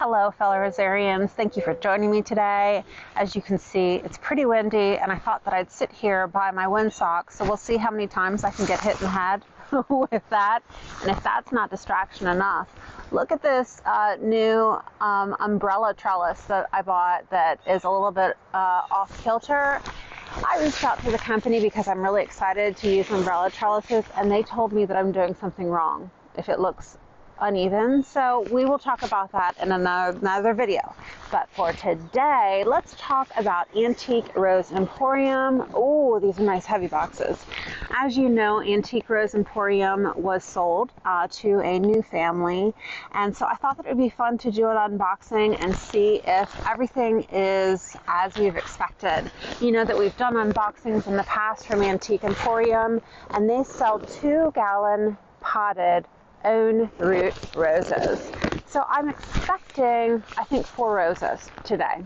Hello, fellow Rosarians. Thank you for joining me today. As you can see, it's pretty windy, and I thought that I'd sit here by my windsock, so we'll see how many times I can get hit in the head with that. And if that's not distraction enough, look at this new umbrella trellis that I bought that is a little bit off kilter. I reached out to the company because I'm really excited to use umbrella trellises, and they told me that I'm doing something wrong if it looks uneven. So we will talk about that in another video. But for today, let's talk about Antique Rose Emporium. Oh, these are nice heavy boxes. As you know, Antique Rose Emporium was sold to a new family, and so I thought that it would be fun to do an unboxing and see if everything is as we've expected. You know that we've done unboxings in the past from Antique Emporium, and they sell 2-gallon potted own root roses. So I'm expecting, I think, 4 roses today.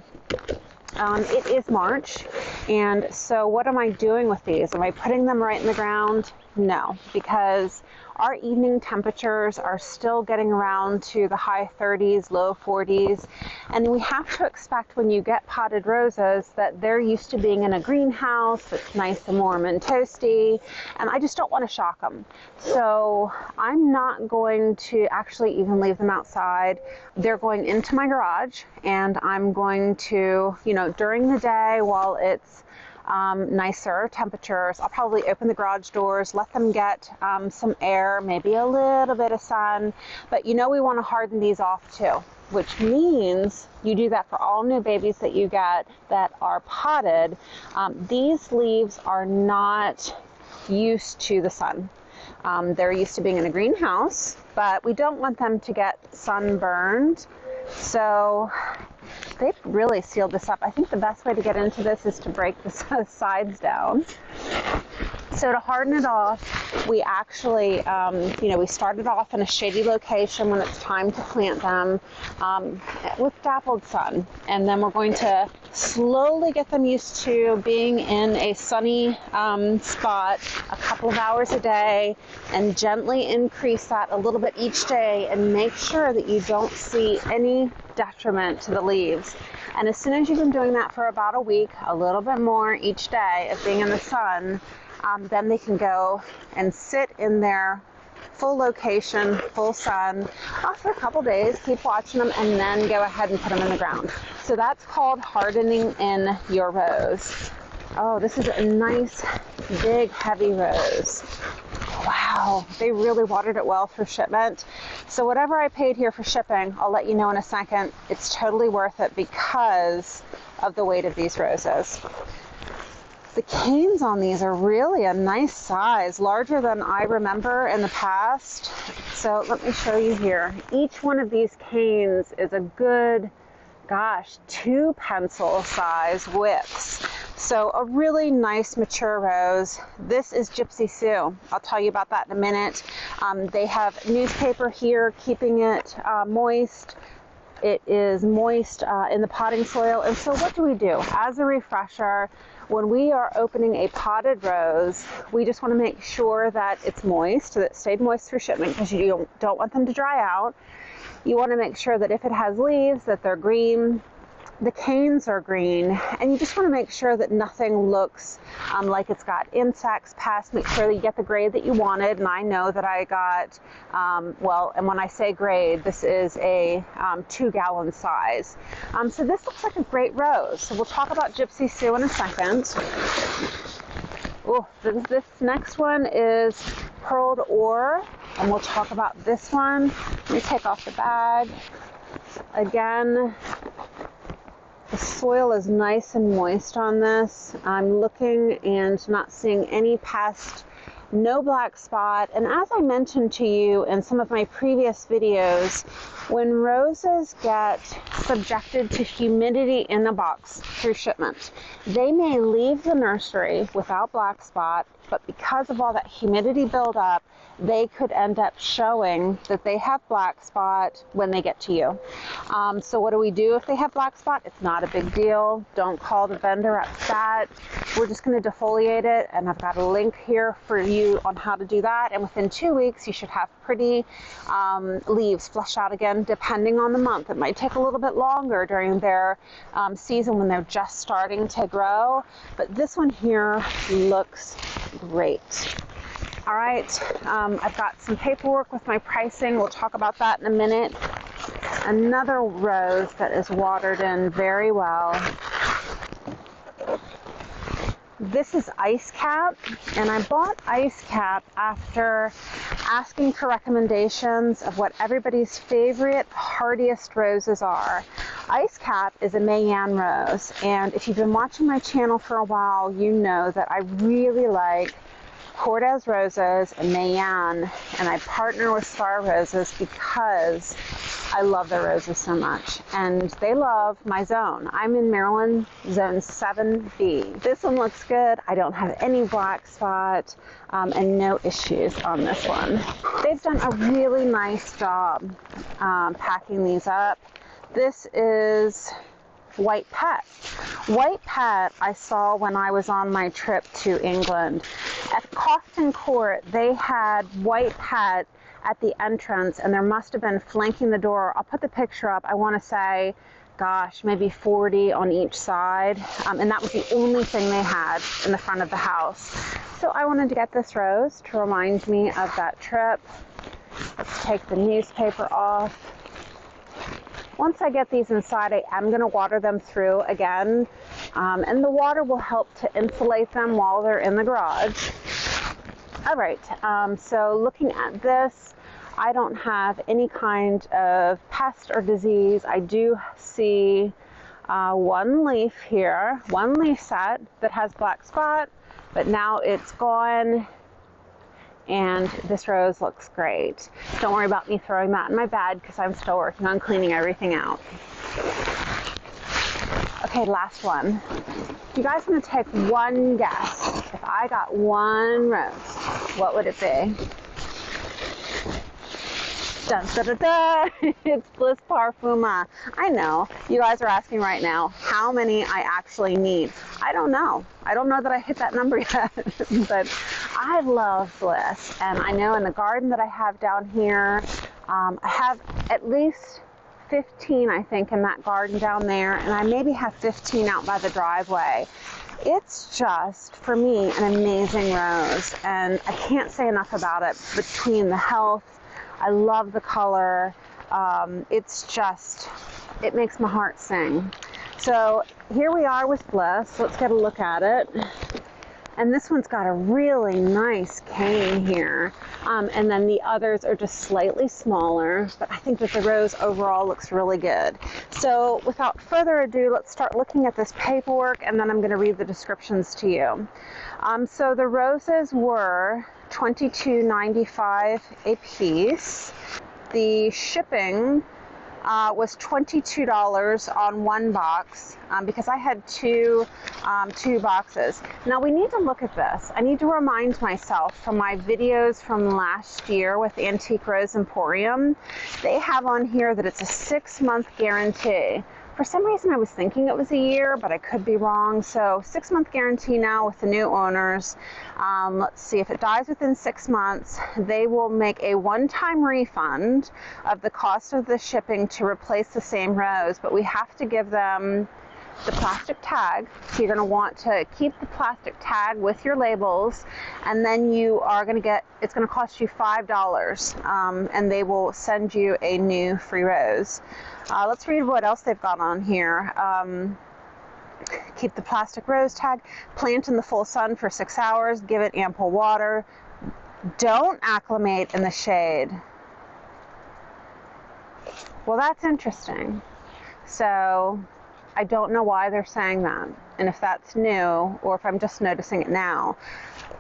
It is March, and so what am I doing with these? Am I putting them right in the ground? No, because our evening temperatures are still getting around to the high 30s, low 40s, and we have to expect when you get potted roses that they're used to being in a greenhouse that's nice and warm and toasty, and I just don't want to shock them. So I'm not going to actually even leave them outside. They're going into my garage, and I'm going to, during the day while it's nicer temperatures, I'll probably open the garage doors, let them get some air, maybe a little bit of sun, but we want to harden these off too, which means you do that for all new babies that you get that are potted. These leaves are not used to the sun. They're used to being in a greenhouse, but we don't want them to get sunburned. So they've really sealed this up. I think the best way to get into this is to break the sides down. So to harden it off, we actually, we started off in a shady location when it's time to plant them with dappled sun. And then we're going to slowly get them used to being in a sunny spot a couple of hours a day, and gently increase that a little bit each day, and make sure that you don't see any detriment to the leaves. And as soon as you've been doing that for about a week, a little bit more each day of being in the sun, then they can go and sit in their full location, full sun, for a couple days, keep watching them, and then go ahead and put them in the ground. So that's called hardening in your rose. Oh, this is a nice, big, heavy rose. Wow, they really watered it well for shipment. So whatever I paid here for shipping, I'll let you know in a second. It's totally worth it because of the weight of these roses. The canes on these are really a nice size, larger than I remember in the past. So let me show you here. Each one of these canes is a good, 2 pencil size widths. So a really nice mature rose. This is Gypsy Sue. I'll tell you about that in a minute. They have newspaper here keeping it moist. It is moist in the potting soil. And so what do? As a refresher, when we are opening a potted rose, we just want to make sure that it's moist, that it stayed moist for shipment, because you don't want them to dry out. You want to make sure that if it has leaves, that they're green. The canes are green, and you just want to make sure that nothing looks like it's got insects, pests. Make sure that you get the grade that you wanted, and I know that I got, and when I say grade, this is a 2-gallon size. So this looks like a great rose. So we'll talk about Gypsy Sue in a second. Oh, this next one is Pearled Ore, and we'll talk about this one. Let me take off the bag. Again, the soil is nice and moist on this. I'm looking and not seeing any pest, no black spot. And as I mentioned to you in some of my previous videos, when roses get subjected to humidity in a box through shipment, they may leave the nursery without black spot, but because of all that humidity buildup, they could end up showing that they have black spot when they get to you. So what do we do if they have black spot? It's not a big deal. Don't call the vendor upset. We're just going to defoliate it, and I've got a link here for you on how to do that. And within 2 weeks, you should have pretty leaves flush out again. again, depending on the month. It might take a little bit longer during their season when they're just starting to grow, but this one here looks great. All right, I've got some paperwork with my pricing. We'll talk about that in a minute. Another rose that is watered in very well. This is Ice Cap, and I bought Ice Cap after asking for recommendations of what everybody's favorite, hardiest roses are. Ice Cap is a Mayan rose, and if you've been watching my channel for a while, you know that I really like Cortez roses and Mayan, and I partner with Star Roses because I love their roses so much, and they love my zone. I'm in Maryland, zone 7B. This one looks good. I don't have any black spot and no issues on this one. They've done a really nice job packing these up. This is White Pet. White Pet I saw when I was on my trip to England. At Cofton Court, they had White Pet at the entrance, and there must have been flanking the door. I'll put the picture up. I want to say, gosh, maybe 40 on each side, and that was the only thing they had in the front of the house. So I wanted to get this rose to remind me of that trip. Let's take the newspaper off. Once I get these inside, I am going to water them through again, and the water will help to insulate them while they're in the garage. All right, so looking at this, I don't have any kind of pest or disease. I do see one leaf here, one leaf set that has black spot, but now it's gone, and this rose looks great. Don't worry about me throwing that in my bag because I'm still working on cleaning everything out. Okay, last one. You guys want to take one guess? If I got one rose, what would it be? Dun, da, da, da. It's Bliss Parfuma. I know. You guys are asking right now how many I actually need. I don't know. I don't know that I hit that number yet, but I love Bliss. And I know in the garden that I have down here, I have at least 15, I think, in that garden down there, and I maybe have 15 out by the driveway. It's just, for me, an amazing rose, and I can't say enough about it. Between the health, I love the color, it's just, it makes my heart sing. So here we are with Bliss. Let's get a look at it. And this one's got a really nice cane here. And then the others are just slightly smaller, but I think that the rose overall looks really good. So without further ado, let's start looking at this paperwork, and then I'm going to read the descriptions to you. So the roses were $22.95 a piece. The shipping was $22 on one box because I had two boxes. Now we need to look at this. I need to remind myself from my videos from last year with Antique Rose Emporium. They have on here that it's a 6-month guarantee. For some reason I was thinking it was a year, but I could be wrong. So 6-month guarantee now with the new owners. Let's see, if it dies within 6 months, they will make a one-time refund of the cost of the shipping to replace the same rose, but we have to give them the plastic tag. So you're going to want to keep the plastic tag with your labels, and then you are going to get, it's going to cost you $5, and they will send you a new free rose. Let's read what else they've got on here. Keep the plastic rose tag, plant in the full sun for 6 hours, give it ample water, don't acclimate in the shade. Well, that's interesting. So I don't know why they're saying that, and if that's new or if I'm just noticing it now.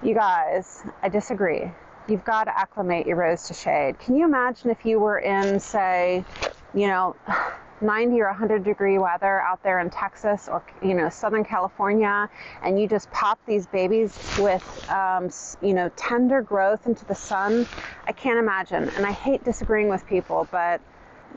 You guys, I disagree. You've got to acclimate your rose to shade. Can you imagine if you were in, say, 90 or 100 degree weather out there in Texas or, Southern California, and you just pop these babies with, tender growth into the sun? I can't imagine. And I hate disagreeing with people, but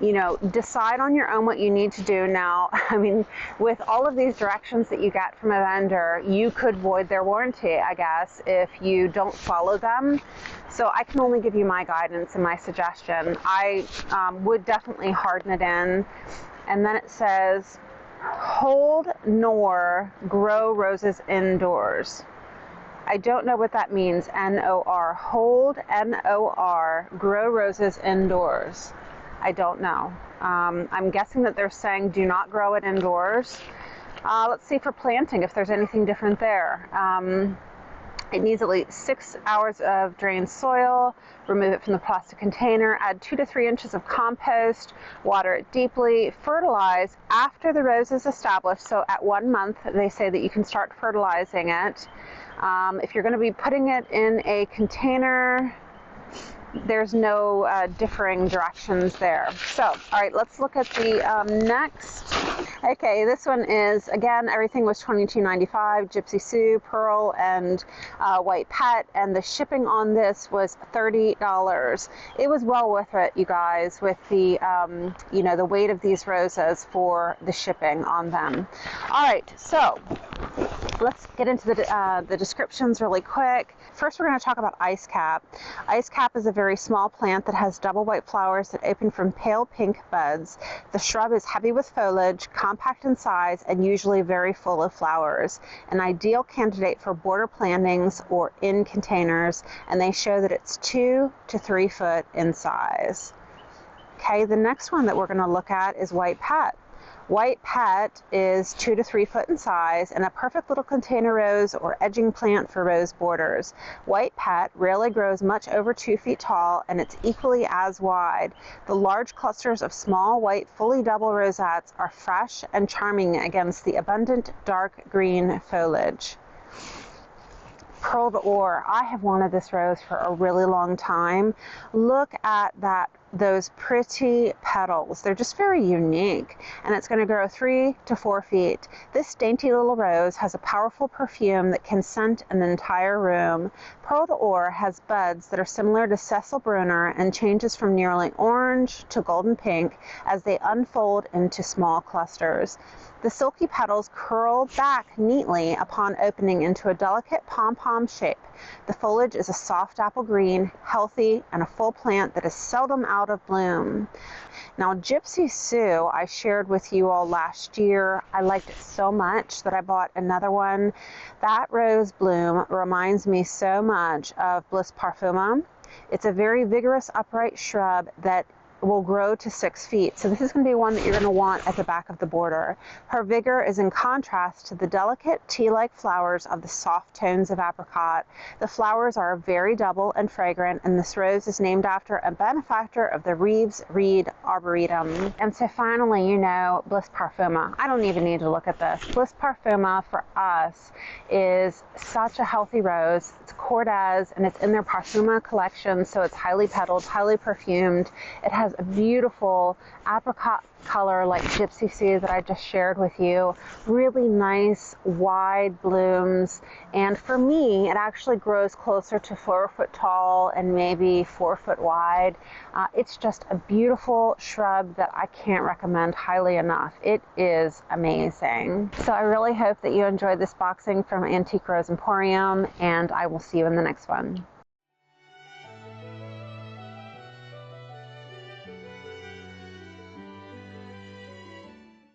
you know, decide on your own what you need to do. Now, I mean, with all of these directions that you get from a vendor, you could void their warranty, I guess, if you don't follow them. So I can only give you my guidance and my suggestion. I would definitely harden it in. And then it says, hold nor grow roses indoors. I don't know what that means, N-O-R. Hold, N-O-R, grow roses indoors. I don't know. I'm guessing that they're saying do not grow it indoors. Let's see for planting if there's anything different there. It needs at least 6 hours of drained soil. Remove it from the plastic container. Add 2 to 3 inches of compost. Water it deeply. Fertilize after the rose is established. So at 1 month, they say that you can start fertilizing it. If you're going to be putting it in a container, there's no differing directions there. So, all right, let's look at the next. Okay, this one is, again, everything was $22.95, Gypsy Sue, Pearl, and White Pet, and the shipping on this was $30. It was well worth it, you guys, with the, you know, the weight of these roses for the shipping on them. All right, so let's get into the descriptions really quick. First, we're going to talk about Ice Cap. Ice Cap is a very small plant that has double white flowers that open from pale pink buds. The shrub is heavy with foliage, compact in size, and usually very full of flowers. An ideal candidate for border plantings or in containers, and they show that it's 2 to 3 foot in size. Okay, the next one that we're going to look at is White Pet. White Pet is 2 to 3 foot in size and a perfect little container rose or edging plant for rose borders. White Pet rarely grows much over 2 feet tall, and it's equally as wide. The large clusters of small white fully double rosettes are fresh and charming against the abundant dark green foliage. Pearl d'Or. I have wanted this rose for a really long time. Look at those pretty petals. They're just very unique, and it's going to grow 3 to 4 feet. This dainty little rose has a powerful perfume that can scent an entire room. Pearl d'Or has buds that are similar to Cecil Brunner and changes from nearly orange to golden pink as they unfold into small clusters. The silky petals curl back neatly upon opening into a delicate pom-pom shape. The foliage is a soft apple green, healthy, and a full plant that is seldom out of bloom. Now, Gypsy Sue, I shared with you all last year. I liked it so much that I bought another one. That rose bloom reminds me so much of Bliss Parfuma. It's a very vigorous, upright shrub that will grow to 6 feet. So this is going to be one that you're going to want at the back of the border. Her vigor is in contrast to the delicate tea-like flowers of the soft tones of apricot. The flowers are very double and fragrant, and this rose is named after a benefactor of the Reeves Reed Arboretum. And so finally, you know, Bliss Parfuma. I don't even need to look at this. Bliss Parfuma for us is such a healthy rose. It's Cortez, and it's in their Parfuma collection, so it's highly petaled, highly perfumed. It has a beautiful apricot color like Gypsy Sue that I just shared with you. Really nice wide blooms, and for me it actually grows closer to 4 foot tall and maybe 4 foot wide. It's just a beautiful shrub that I can't recommend highly enough. It is amazing. So I really hope that you enjoyed this boxing from Antique Rose Emporium, and I will see you in the next one.